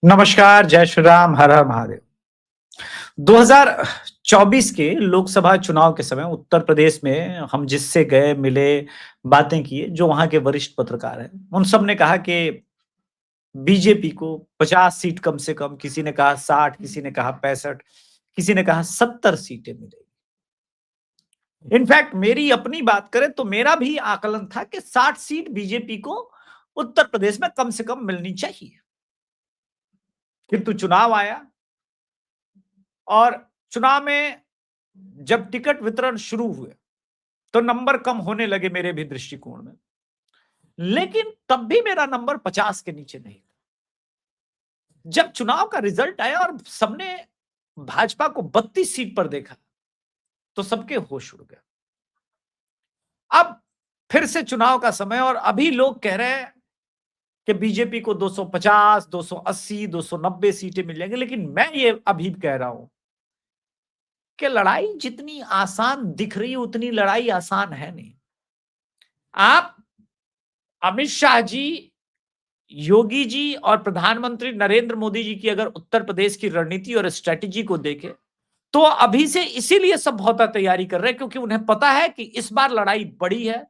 नमस्कार, जय श्री राम, हर हर महादेव। 2024 के लोकसभा चुनाव के समय उत्तर प्रदेश में हम जिससे गए, मिले, बातें किए, जो वहाँ के वरिष्ठ पत्रकार हैं, उन सब ने कहा कि बीजेपी को 50 सीट कम से कम, किसी ने कहा 60, किसी ने कहा 65, किसी ने कहा 70 सीटें मिलेगी। इनफैक्ट मेरी अपनी बात करें तो मेरा भी आकलन था कि 60 सीट बीजेपी को उत्तर प्रदेश में कम से कम मिलनी चाहिए। किंतु चुनाव आया और चुनाव में जब टिकट वितरण शुरू हुए तो नंबर कम होने लगे मेरे भी दृष्टिकोण में, लेकिन तब भी मेरा नंबर 50 के नीचे नहीं था। जब चुनाव का रिजल्ट आया और सबने भाजपा को 32 सीट पर देखा तो सबके होश उड़ गए। अब फिर से चुनाव का समय और अभी लोग कह रहे हैं कि बीजेपी को 250, 280, 290 सीटें मिल जाएंगी, लेकिन मैं ये अभी कह रहा हूं कि लड़ाई जितनी आसान दिख रही है उतनी लड़ाई आसान है नहीं। आप अमित शाह जी, योगी जी और प्रधानमंत्री नरेंद्र मोदी जी की अगर उत्तर प्रदेश की रणनीति और स्ट्रेटेजी को देखें तो अभी से इसीलिए सब बहुत तैयारी कर रहे हैं क्योंकि उन्हें पता है कि इस बार लड़ाई बड़ी है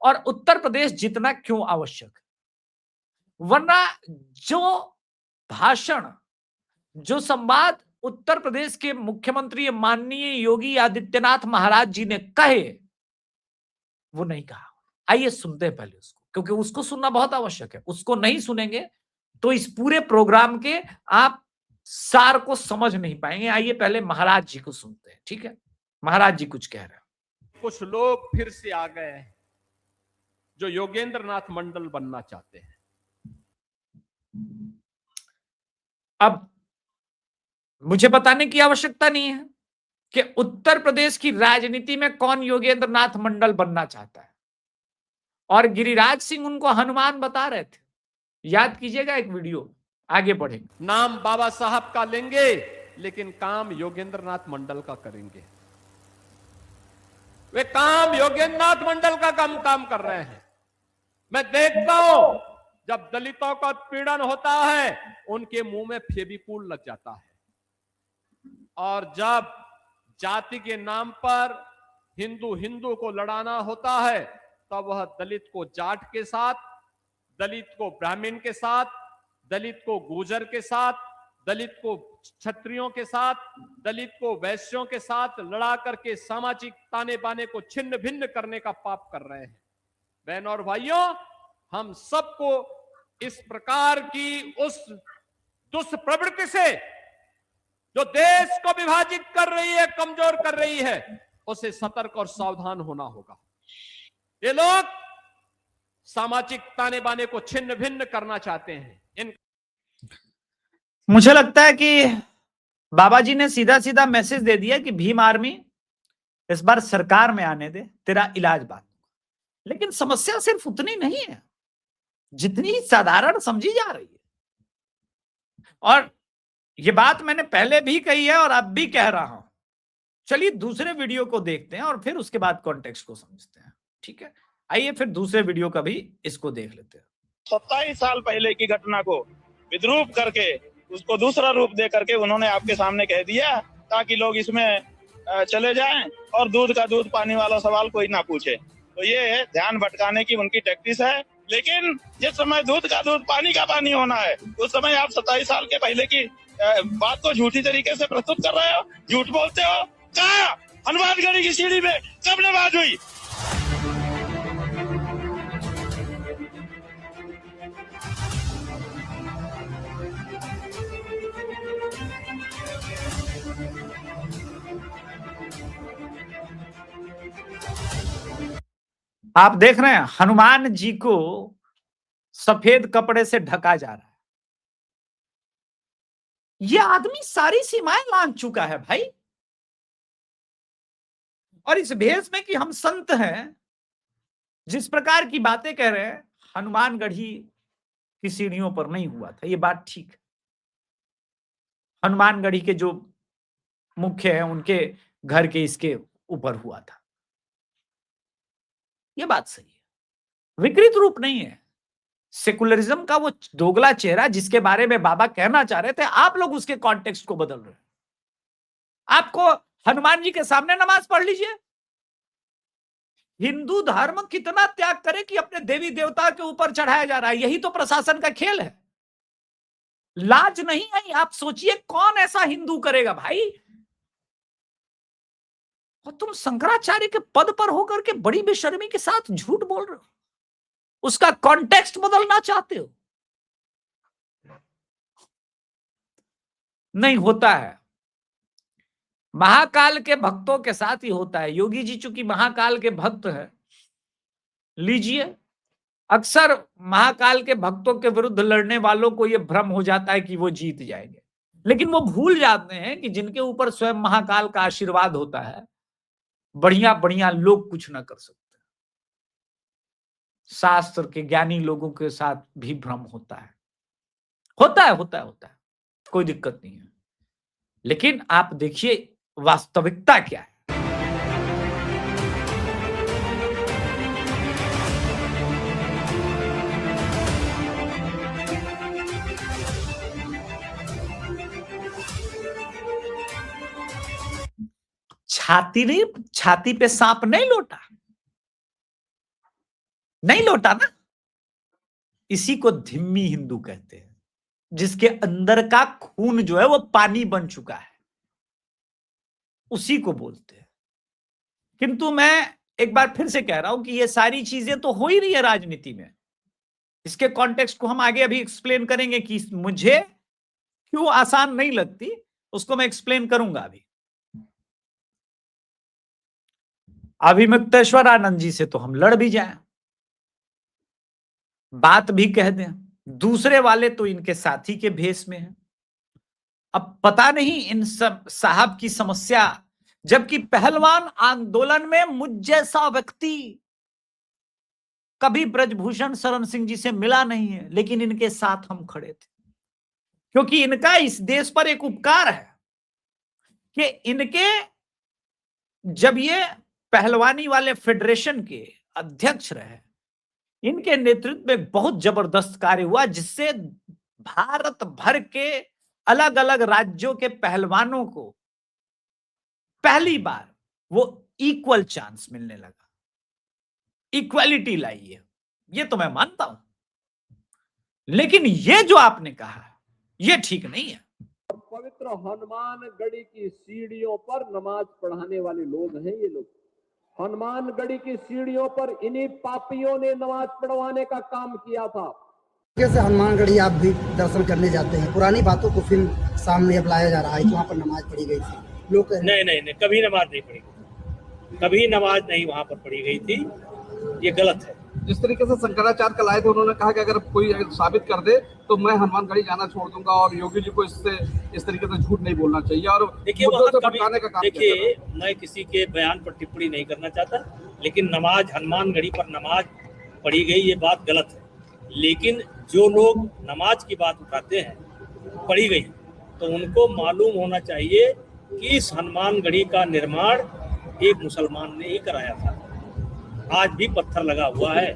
और उत्तर प्रदेश जीतना क्यों आवश्यक है। वरना जो भाषण, जो संवाद उत्तर प्रदेश के मुख्यमंत्री माननीय योगी आदित्यनाथ महाराज जी ने कहे वो नहीं कहा। आइए सुनते हैं पहले उसको, क्योंकि उसको सुनना बहुत आवश्यक है। उसको नहीं सुनेंगे तो इस पूरे प्रोग्राम के आप सार को समझ नहीं पाएंगे। आइए पहले महाराज जी को सुनते हैं, ठीक है? महाराज जी कुछ कह रहे हैं। कुछ लोग फिर से आ गए हैं जो योगेंद्र नाथ मंडल बनना चाहते हैं। अब मुझे बताने की आवश्यकता नहीं है कि उत्तर प्रदेश की राजनीति में कौन योगेंद्र नाथ मंडल बनना चाहता है, और गिरिराज सिंह उनको हनुमान बता रहे थे। याद कीजिएगा एक वीडियो, आगे बढ़ेंगे। नाम बाबा साहब का लेंगे लेकिन काम योगेंद्र नाथ मंडल का करेंगे। वे काम योगेंद्र नाथ मंडल का काम कर रहे हैं। मैं देखता हूं जब दलितों का उत्पीड़न होता है उनके मुंह में फेविकोल लग जाता है, और जब जाति के नाम पर हिंदू हिंदू को लड़ाना होता है तब वह दलित को जाट के साथ, दलित को ब्राह्मण के साथ, दलित को गुर्जर के साथ, दलित को क्षत्रियों के साथ, दलित को वैश्यों के साथ लड़ा करके सामाजिक ताने बाने को छिन्न भिन्न करने का पाप कर रहे हैं। बहनों और भाइयों, हम सबको इस प्रकार की उस दुष्प्रवृत्ति से जो देश को विभाजित कर रही है, कमजोर कर रही है, उसे सतर्क और सावधान होना होगा। ये लोग सामाजिक ताने बाने को छिन्न भिन्न करना चाहते हैं। मुझे लगता है कि बाबा जी ने सीधा सीधा मैसेज दे दिया कि भीम आर्मी इस बार सरकार में आने दे, तेरा इलाज बात। लेकिन समस्या सिर्फ उतनी नहीं है जितनी साधारण समझी जा रही है, और ये बात मैंने पहले भी कही है और अब भी कह रहा हूं। चलिए दूसरे वीडियो को देखते हैं और फिर उसके बाद कॉन्टेक्स्ट को समझते हैं, ठीक है? आइए फिर दूसरे वीडियो का भी इसको देख लेते हैं। 27 साल पहले की घटना को विद्रूप करके उसको दूसरा रूप दे करके उन्होंने आपके सामने कह दिया ताकि लोग इसमें चले जाएं और दूध का दूध पानी वाला सवाल कोई ना पूछे। तो ये ध्यान भटकाने की उनकी टैक्टिस है। लेकिन जिस समय दूध का दूध पानी का पानी होना है उस समय आप 27 साल के पहले की बात को झूठी तरीके से प्रस्तुत कर रहे हो, झूठ बोलते हो। कहा हनुमानगढ़ी की सीढ़ी में कब नमाज हुई? आप देख रहे हैं हनुमान जी को सफेद कपड़े से ढका जा रहा है। यह आदमी सारी सीमाएं लांघ चुका है भाई, और इस भेष में कि हम संत हैं, जिस प्रकार की बातें कह रहे हैं, हनुमानगढ़ी की सीढ़ियों पर नहीं हुआ था, ये बात ठीक है। हनुमानगढ़ी के जो मुख्य है उनके घर के इसके ऊपर हुआ था, ये बात सही है, विकृत रूप नहीं है, सेकुलरिज्म का वो दोगला चेहरा जिसके बारे में बाबा कहना चाह रहे थे, आप लोग उसके कॉन्टेक्स्ट को बदल रहे हैं। आपको हनुमान जी के सामने नमाज पढ़ लीजिए। हिंदू धर्म कितना त्याग करे कि अपने देवी देवता के ऊपर चढ़ाया जा रहा है, यही तो प्रशासन का खेल है। लाज नहीं आई। आप सोचिए कौन ऐसा हिंदू करेगा भाई। और तुम शंकराचार्य के पद पर होकर के बड़ी बेशर्मी के साथ झूठ बोल रहे हो, उसका कॉन्टेक्स्ट बदलना चाहते हो। नहीं होता है। महाकाल के भक्तों के साथ ही होता है। योगी जी चूंकि महाकाल के भक्त हैं, लीजिए, अक्सर महाकाल के भक्तों के विरुद्ध लड़ने वालों को यह भ्रम हो जाता है कि वो जीत जाएंगे, लेकिन वो भूल जाते हैं कि जिनके ऊपर स्वयं महाकाल का आशीर्वाद होता है, बढ़िया बढ़िया लोग कुछ ना कर सकते। शास्त्र के ज्ञानी लोगों के साथ भी भ्रम होता है। होता है, कोई दिक्कत नहीं है। लेकिन आप देखिए वास्तविकता क्या है। छाती पे सांप नहीं लौटा ना। इसी को धिम्मी हिंदू कहते हैं, जिसके अंदर का खून जो है वो पानी बन चुका है, उसी को बोलते हैं। किंतु मैं एक बार फिर से कह रहा हूं कि ये सारी चीजें तो हो ही रही है राजनीति में। इसके कॉन्टेक्स्ट को हम आगे अभी एक्सप्लेन करेंगे कि मुझे क्यों आसान नहीं लगती, उसको मैं एक्सप्लेन करूंगा। अभी मुक्तेश्वर आनंद जी से तो हम लड़ भी जाएं, बात भी कह दें, दूसरे वाले तो इनके साथी के भेष में हैं। अब पता नहीं इन सब साहब की समस्या, जबकि पहलवान आंदोलन में मुझ जैसा व्यक्ति कभी ब्रजभूषण शरण सिंह जी से मिला नहीं है, लेकिन इनके साथ हम खड़े थे, क्योंकि इनका इस देश पर एक उपकार है कि इनके जब ये पहलवानी वाले फेडरेशन के अध्यक्ष रहे, इनके नेतृत्व में बहुत जबरदस्त कार्य हुआ, जिससे भारत भर के अलग अलग राज्यों के पहलवानों को पहली बार वो इक्वल चांस मिलने लगा, इक्वालिटी लाई है। ये तो मैं मानता हूं, लेकिन ये जो आपने कहा ये ठीक नहीं है। पवित्र हनुमानगढ़ी की सीढ़ियों पर नमाज पढ़ाने वाले लोग हैं ये लोग। हनुमानगढ़ी की सीढ़ियों पर इन्हीं पापियों ने नमाज पढ़वाने का काम किया था। जैसे हनुमानगढ़ी आप भी दर्शन करने जाते हैं, पुरानी बातों को फिर सामने अब लाया जा रहा है कि वहाँ पर नमाज पढ़ी गई थी। लोग नहीं, कभी नमाज नहीं पढ़ी, कभी नमाज नहीं वहाँ पर पढ़ी गई थी, ये गलत है। जिस तरीके से शंकराचार्य कल आए थे, उन्होंने कहा कि अगर कोई साबित कर दे तो मैं हनुमानगढ़ी जाना छोड़ दूंगा, और योगी जी को इस तरीके से झूठ नहीं बोलना चाहिए और देखिए मैं किसी के बयान पर टिप्पणी नहीं करना चाहता, लेकिन नमाज हनुमानगढ़ी पर नमाज पढ़ी गई ये बात गलत है। लेकिन जो लोग नमाज की बात उठाते हैं पढ़ी गई, तो उनको मालूम होना चाहिए कि इस हनुमानगढ़ी का निर्माण एक मुसलमान ने ही कराया था। आज भी पत्थर लगा हुआ है,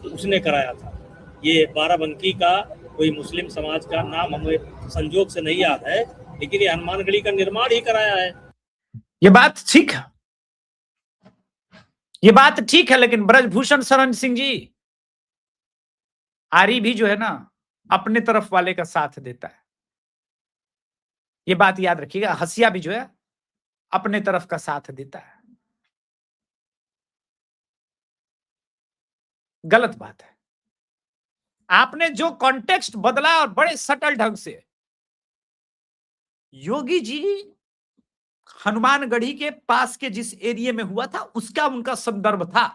उसने कराया था। ये बाराबंकी का कोई मुस्लिम समाज का नाम हमें संजोग से नहीं याद है, लेकिन ये हनुमानगढ़ी का निर्माण ही कराया है। ये बात ठीक है, ये बात ठीक है, लेकिन ब्रजभूषण शरण सिंह जी, आरी भी जो है ना अपने तरफ वाले का साथ देता है। ये बात याद रखिएगा। हसिया भी जो है अपने तरफ का साथ देता है। गलत बात है। आपने जो कॉन्टेक्स्ट बदला और बड़े सटल ढंग से, योगी जी हनुमानगढ़ी के पास के जिस एरिया में हुआ था उसका उनका संदर्भ था,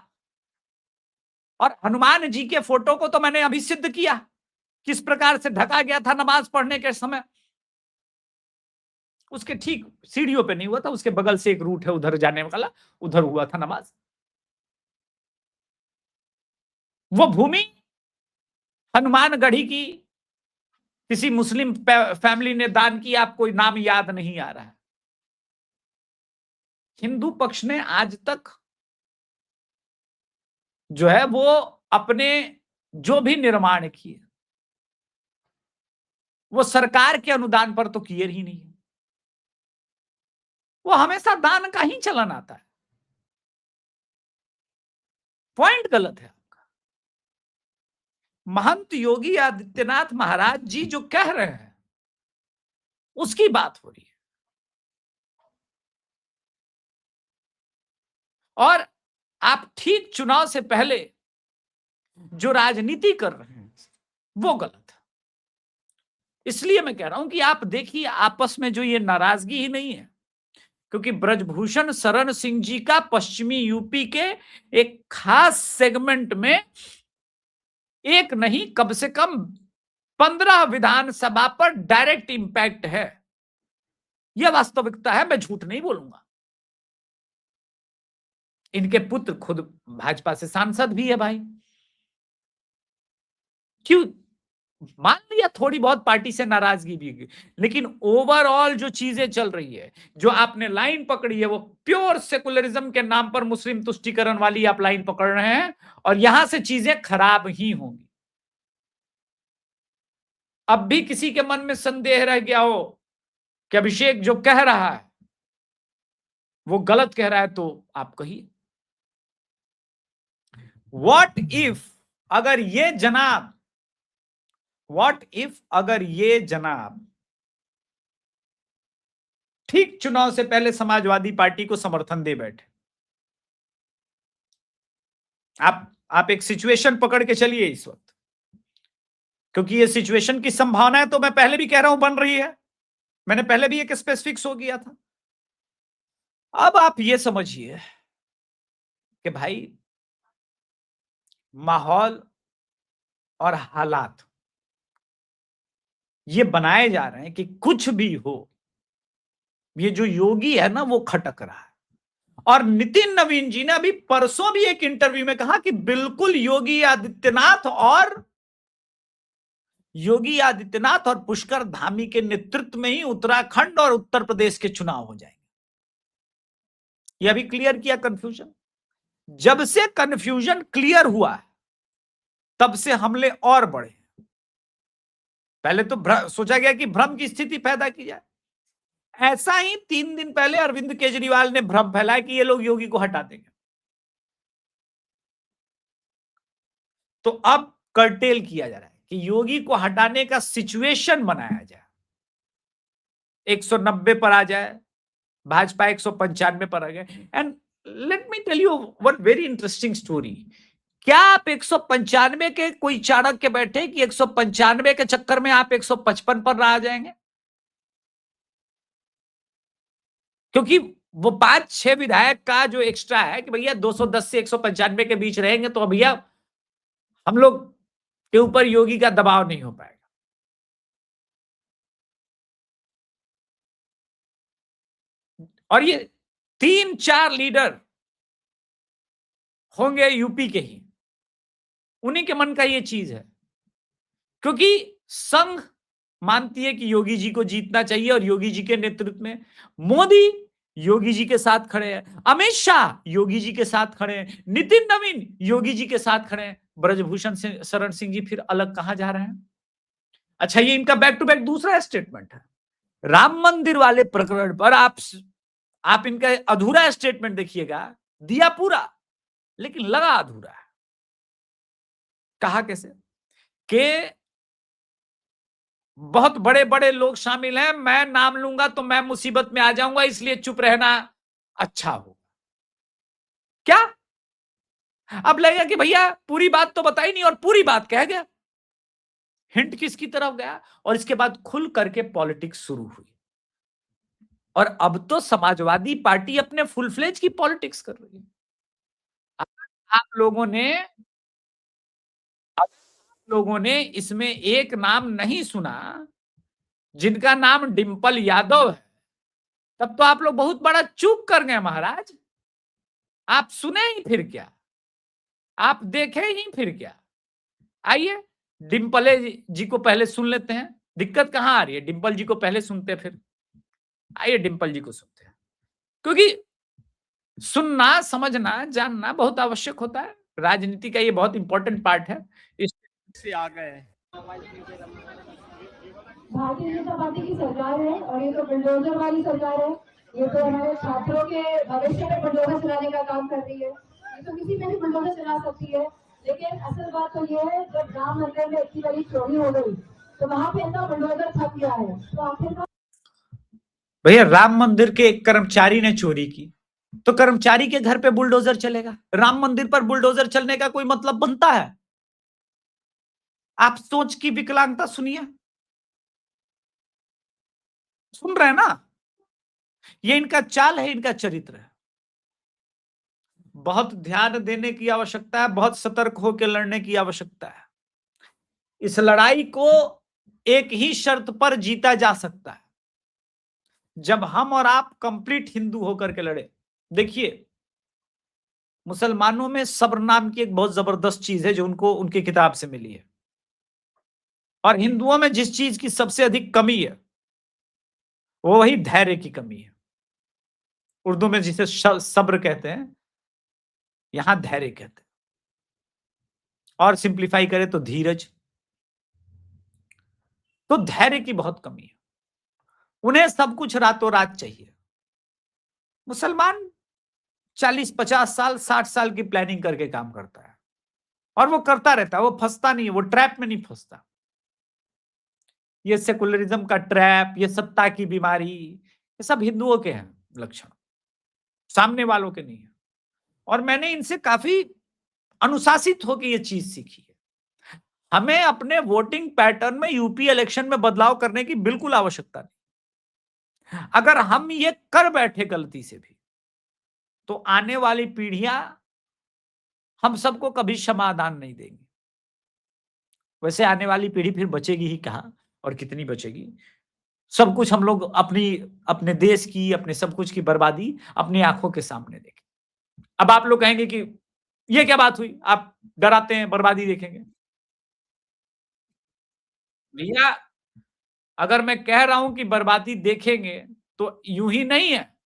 और हनुमान जी के फोटो को तो मैंने अभी सिद्ध किया किस प्रकार से ढका गया था नमाज पढ़ने के समय। उसके ठीक सीढ़ियों पे नहीं हुआ था, उसके बगल से एक रूट है उधर जाने वाला, उधर हुआ था नमाज। वो भूमि हनुमानगढ़ी की किसी मुस्लिम फैमिली ने दान की, आपको नाम याद नहीं आ रहा है। हिंदू पक्ष ने आज तक जो है वो अपने जो भी निर्माण किए वो सरकार के अनुदान पर तो किए ही नहीं है, वो हमेशा दान का ही चलन आता है। पॉइंट गलत है आपका। महंत योगी आदित्यनाथ महाराज जी जो कह रहे हैं उसकी बात हो रही है, और आप ठीक चुनाव से पहले जो राजनीति कर रहे हैं वो गलत है। इसलिए मैं कह रहा हूं कि आप देखिए आपस में जो ये नाराजगी ही नहीं है, क्योंकि ब्रजभूषण शरण सिंह जी का पश्चिमी यूपी के एक खास सेगमेंट में एक नहीं कम से कम 15 विधानसभा पर डायरेक्ट इंपैक्ट है। यह वास्तविकता है, मैं झूठ नहीं बोलूंगा। इनके पुत्र खुद भाजपा से सांसद भी है भाई। क्यों? मान लिया थोड़ी बहुत पार्टी से नाराजगी भी, लेकिन ओवरऑल जो चीजें चल रही है, जो आपने लाइन पकड़ी है, वो प्योर सेकुलरिज्म के नाम पर मुस्लिम तुष्टीकरण वाली आप लाइन पकड़ रहे हैं, और यहां से चीजें खराब ही होंगी। अब भी किसी के मन में संदेह रह गया हो कि अभिषेक जो कह रहा है वो गलत कह रहा है, तो आप कहिए। व्हाट इफ अगर ये जनाब ठीक चुनाव से पहले समाजवादी पार्टी को समर्थन दे बैठे। आप एक सिचुएशन पकड़ के चलिए इस वक्त, क्योंकि ये सिचुएशन की संभावना है, तो मैं पहले भी कह रहा हूं बन रही है। मैंने पहले भी एक स्पेसिफिक शो किया था। अब आप ये समझिए कि भाई माहौल और हालात ये बनाए जा रहे हैं कि कुछ भी हो, ये जो योगी है ना वो खटक रहा है। और नितिन नवीन जी ने अभी परसों भी एक इंटरव्यू में कहा कि बिल्कुल योगी आदित्यनाथ और पुष्कर धामी के नेतृत्व में ही उत्तराखंड और उत्तर प्रदेश के चुनाव हो जाएंगे। यह भी क्लियर किया कंफ्यूजन। जब से कंफ्यूजन क्लियर हुआ है तब से हमले और बढ़े। पहले तो सोचा गया कि भ्रम की स्थिति पैदा की जाए। ऐसा ही 3 दिन पहले अरविंद केजरीवाल ने भ्रम फैलाया कि ये लोग योगी को हटा देंगे। तो अब कर्टेल किया जा रहा है कि योगी को हटाने का सिचुएशन बनाया जाए, 190 पर आ जाए, भाजपा 195 पर आ गए। And let me tell you one very interesting story. क्या आप 195 के कोई चाणक्य बैठे कि 195 के चक्कर में आप 155 पर आ जाएंगे? क्योंकि वो 5-6 विधायक का जो एक्स्ट्रा है कि भैया 210 से 195 के बीच रहेंगे तो भैया हम लोग के ऊपर योगी का दबाव नहीं हो पाएगा। और ये 3-4 लीडर होंगे यूपी के ही, उन्हीं के मन का ये चीज है, क्योंकि संघ मानती है कि योगी जी को जीतना चाहिए और योगी जी के नेतृत्व में मोदी योगी जी के साथ खड़े हैं, अमित शाह योगी जी के साथ खड़े हैं, नितिन नवीन योगी जी के साथ खड़े हैं। ब्रजभूषण शरण सिंह जी फिर अलग कहां जा रहे हैं? अच्छा, ये इनका बैक टू बैक दूसरा स्टेटमेंट है। राम मंदिर वाले प्रकरण पर आप इनका अधूरा स्टेटमेंट देखिएगा, दिया पूरा लेकिन लगा अधूरा है। कहा कैसे कि बहुत बड़े बड़े लोग शामिल हैं, मैं नाम लूंगा तो मैं मुसीबत में आ जाऊंगा, इसलिए चुप रहना अच्छा हो। क्या अब लगेगा कि भैया पूरी बात तो बताई नहीं और पूरी बात कह गया? हिंट किसकी तरफ गया? और इसके बाद खुल करके पॉलिटिक्स शुरू हुई। और अब तो समाजवादी पार्टी अपने फुल फ्लेज की पॉलिटिक्स कर रही है। आप लोगों ने इसमें एक नाम नहीं सुना जिनका नाम डिंपल यादव है, तब तो आप लोग बहुत बड़ा चूक कर गए महाराज। आप सुने ही फिर क्या, आप देखे ही फिर क्या? आइए डिंपल जी को पहले सुन लेते हैं। दिक्कत कहां आ रही है? डिंपल जी को पहले सुनते हैं, फिर आइए डिंपल जी को सुनते हैं, क्योंकि सुनना, समझना, जानना बहुत आवश्यक होता है। राजनीति का ये बहुत इंपॉर्टेंट पार्ट है। इस से आ गए हैं। भारतीय जनता पार्टी की सरकार है और ये तो बुलडोजर वाली सरकार है। ये तो हमारे छात्रों के भविष्य में बुलडोजर चलाने का काम कर रही है। ये तो किसी में भी बुलडोजर चला सकती है, लेकिन असल बात तो ये है, जब राम मंदिर में इतनी बड़ी चोरी हो गई तो वहां पे इतना बुलडोजर थक गया है। तो आखिरकार भैया राम मंदिर के एक कर्मचारी ने चोरी की तो कर्मचारी के घर पे बुलडोजर चलेगा, राम मंदिर पर बुलडोजर चलने का कोई मतलब बनता है? आप सोच की विकलांगता सुनिए, सुन रहे हैं ना? ये इनका चाल है, इनका चरित्र है। बहुत ध्यान देने की आवश्यकता है, बहुत सतर्क होकर लड़ने की आवश्यकता है। इस लड़ाई को एक ही शर्त पर जीता जा सकता है, जब हम और आप कंप्लीट हिंदू होकर के लड़े। देखिए, मुसलमानों में सब्र नाम की एक बहुत जबरदस्त चीज है जो उनको उनकी किताब से मिली है, और हिंदुओं में जिस चीज की सबसे अधिक कमी है वो वही धैर्य की कमी है। उर्दू में जिसे सब्र कहते हैं, यहां धैर्य कहते हैं, और सिंप्लीफाई करें तो धीरज। तो धैर्य की बहुत कमी है, उन्हें सब कुछ रातों रात चाहिए। मुसलमान 40-50 साल 60 साल की प्लानिंग करके काम करता है, और वो करता रहता है, वो फंसता नहीं है, वो ट्रैप में नहीं फंसता। ये सेकुलरिज्म का ट्रैप, ये सत्ता की बीमारी, ये सब हिंदुओं के हैं लक्षण, सामने वालों के नहीं है। और मैंने इनसे काफी अनुशासित होकर ये चीज सीखी है। हमें अपने वोटिंग पैटर्न में यूपी इलेक्शन में बदलाव करने की बिल्कुल आवश्यकता नहीं। अगर हम ये कर बैठे गलती से भी, तो आने वाली पीढ़ियां हम सबको कभी क्षमादान नहीं देंगी। वैसे आने वाली पीढ़ी फिर बचेगी ही कहां, और कितनी बचेगी? सब कुछ हम लोग अपने देश की, अपने सब कुछ की बर्बादी अपनी आंखों के सामने देखें। अब आप लोग कहेंगे कि ये क्या बात हुई, आप डराते हैं बर्बादी देखेंगे। भैया, अगर मैं कह रहा हूं कि बर्बादी देखेंगे तो यूं ही नहीं है,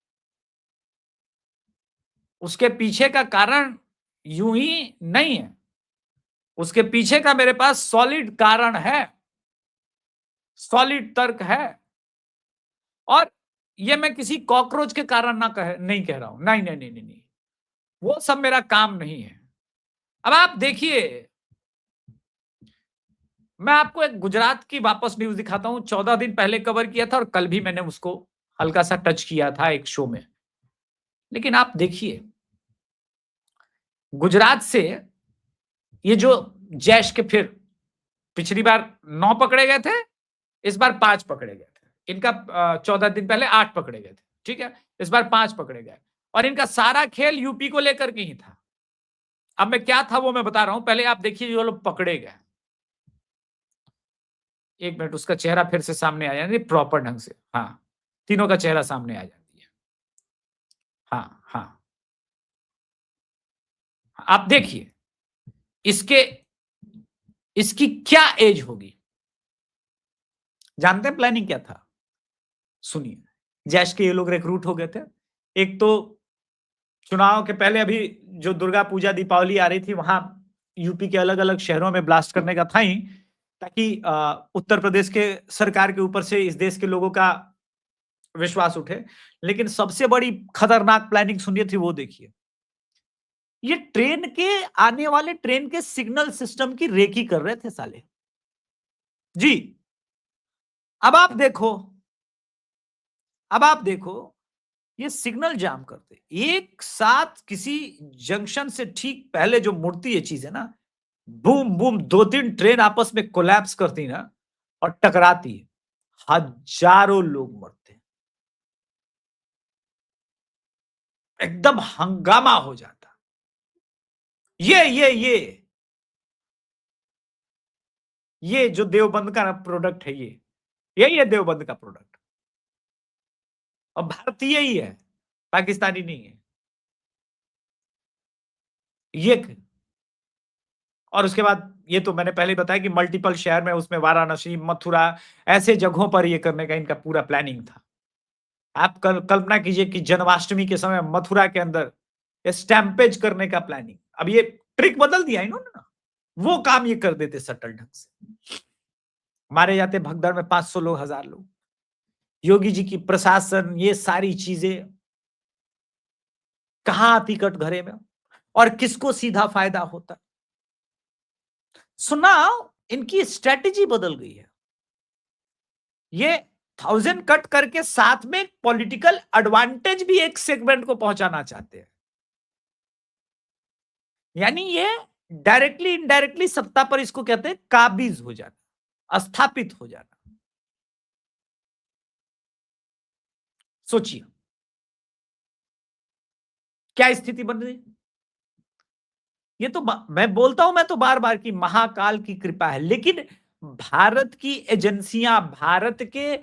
उसके पीछे का कारण यूं ही नहीं है, उसके पीछे का मेरे पास सॉलिड कारण है, सॉलिड तर्क है। और ये मैं किसी कॉकरोच के कारण नहीं कह रहा हूं, नहीं नहीं नहीं नहीं नहीं, वो सब मेरा काम नहीं है। अब आप देखिए, मैं आपको एक गुजरात की वापस न्यूज दिखाता हूं। 14 दिन पहले कवर किया था और कल भी मैंने उसको हल्का सा टच किया था एक शो में। लेकिन आप देखिए, गुजरात से ये जो जैश के, फिर पिछली बार 9 पकड़े गए थे, इस बार 5 पकड़े गए थे। इनका 14 दिन पहले 8 पकड़े गए थे, ठीक है, इस बार 5 पकड़े गए, और इनका सारा खेल यूपी को लेकर के ही था। अब मैं क्या था वो मैं बता रहा हूं, पहले आप देखिए जो लोग पकड़े गए। एक मिनट, उसका चेहरा फिर से सामने आ जाए प्रॉपर ढंग से। हाँ, तीनों का चेहरा सामने आ जाती है। हाँ हाँ, आप देखिए इसकी क्या एज होगी। जानते हैं प्लानिंग क्या था? सुनिए, जैश के ये लोग रिक्रूट हो गए थे। एक तो चुनाव के पहले अभी जो दुर्गा पूजा दीपावली आ रही थी, वहां यूपी के अलग अलग शहरों में ब्लास्ट करने का था ही, ताकि उत्तर प्रदेश के सरकार के ऊपर से इस देश के लोगों का विश्वास उठे। लेकिन सबसे बड़ी खतरनाक प्लानिंग सुनिए थी, वो देखिए। ये ट्रेन के आने वाले ट्रेन के सिग्नल सिस्टम की रेकी कर रहे थे साले जी। अब आप देखो, ये सिग्नल जाम करते एक साथ किसी जंक्शन से ठीक पहले जो मुड़ती है चीज है ना, बूम बूम 2-3 ट्रेन आपस में कोलैप्स करती ना और टकराती है, हजारों लोग मरते, एकदम हंगामा हो जाता। ये जो देवबंद का प्रोडक्ट है, यही है देवबंद का प्रोडक्ट, और भारतीय ही है, पाकिस्तानी नहीं है ये। और उसके बाद ये तो मैंने पहले बताया कि मल्टीपल शहर में, उसमें वाराणसी, मथुरा, ऐसे जगहों पर ये करने का इनका पूरा प्लानिंग था। आप कल्पना कीजिए कि जन्माष्टमी के समय मथुरा के अंदर स्टैम्पेज करने का प्लानिंग। अब ये ट्रिक बदल दिया इन्होंने ना, वो काम ये कर देते सटल ढंग से। मारे जाते भगदड़ में 500 लोग, 1000 लोग। योगी जी की प्रशासन, ये सारी चीजें कहां आती कटघरे में, और किसको सीधा फायदा होता। सुना, इनकी स्ट्रेटेजी बदल गई है। ये 1000 कट करके साथ में पॉलिटिकल एडवांटेज भी एक सेगमेंट को पहुंचाना चाहते हैं। यानी ये डायरेक्टली इनडायरेक्टली सत्ता पर, इसको कहते हैं काबिज हो जाना, स्थापित हो जाना। सोचिए क्या स्थिति बन रही। ये तो मैं बोलता हूं, मैं तो बार बार की महाकाल की कृपा है, लेकिन भारत की एजेंसियां, भारत के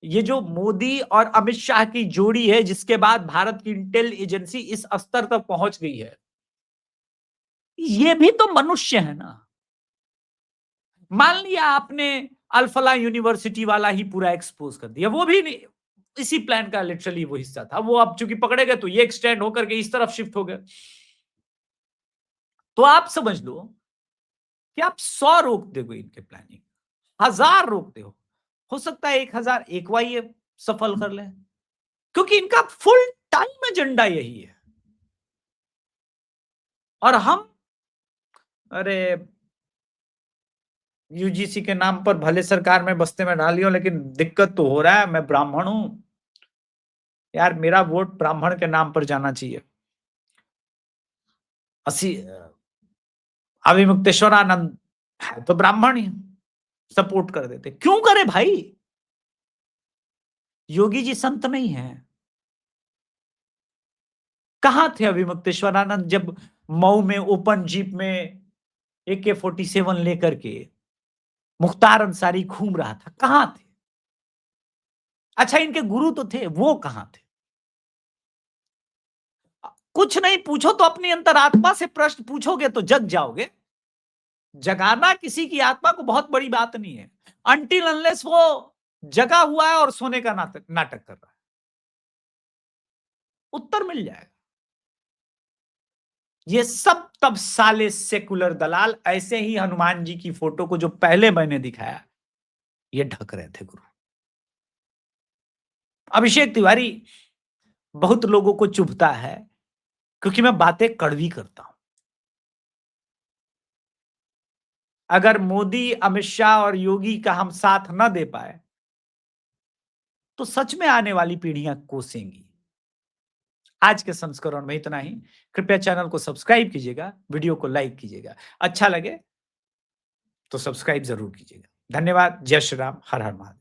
ये जो मोदी और अमित शाह की जोड़ी है, जिसके बाद भारत की इंटेल एजेंसी इस स्तर तक पहुंच गई है, ये भी तो मनुष्य है ना। मान लिया आपने अल्फला यूनिवर्सिटी वाला ही पूरा एक्सपोज कर दिया, वो भी नहीं, इसी प्लान का लिटरली वो हिस्सा था। वो अब चूंकि पकड़े गए तो ये एक्सटेंड होकर के इस तरफ शिफ्ट हो गए। तो आप समझ लो कि आप 100 रोक दोगे इनके प्लानिंग, 1000 रोकते हो सकता है 1001 ये सफल कर ले, क्योंकि इनका फुल टाइम एजेंडा यही है। और हम, अरे यूजीसी के नाम पर भले सरकार में बस्ते में डालियो, लेकिन दिक्कत तो हो रहा है। मैं ब्राह्मण हूं यार, मेरा वोट ब्राह्मण के नाम पर जाना चाहिए। अभिमुक्तेश्वरानंद है तो ब्राह्मण ही, सपोर्ट कर देते। क्यों करे भाई, योगी जी संत नहीं है। कहां थे अभिमुक्तेश्वरानंद जब मऊ में ओपन जीप में AK-47 लेकर के मुख्तार अंसारी घूम रहा था? कहां थे? अच्छा, इनके गुरु तो थे, वो कहां थे? कुछ नहीं पूछो तो अपनी अंतरात्मा से प्रश्न पूछोगे तो जग जाओगे। जगाना किसी की आत्मा को बहुत बड़ी बात नहीं है, अनटिल अनलेस वो जगा हुआ है और सोने का नाटक कर रहा है। उत्तर मिल जाएगा। ये सब तब साले सेकुलर दलाल ऐसे ही हनुमान जी की फोटो को जो पहले मैंने दिखाया, ये ढक रहे थे गुरु। अभिषेक तिवारी बहुत लोगों को चुभता है क्योंकि मैं बातें कड़वी करता हूं। अगर मोदी, अमित शाह और योगी का हम साथ न दे पाए तो सच में आने वाली पीढ़ियां कोसेंगी। आज के संस्करण में इतना ही। कृपया चैनल को सब्सक्राइब कीजिएगा, वीडियो को लाइक कीजिएगा, अच्छा लगे तो सब्सक्राइब जरूर कीजिएगा। धन्यवाद। जय श्री राम। हर हर महादेव।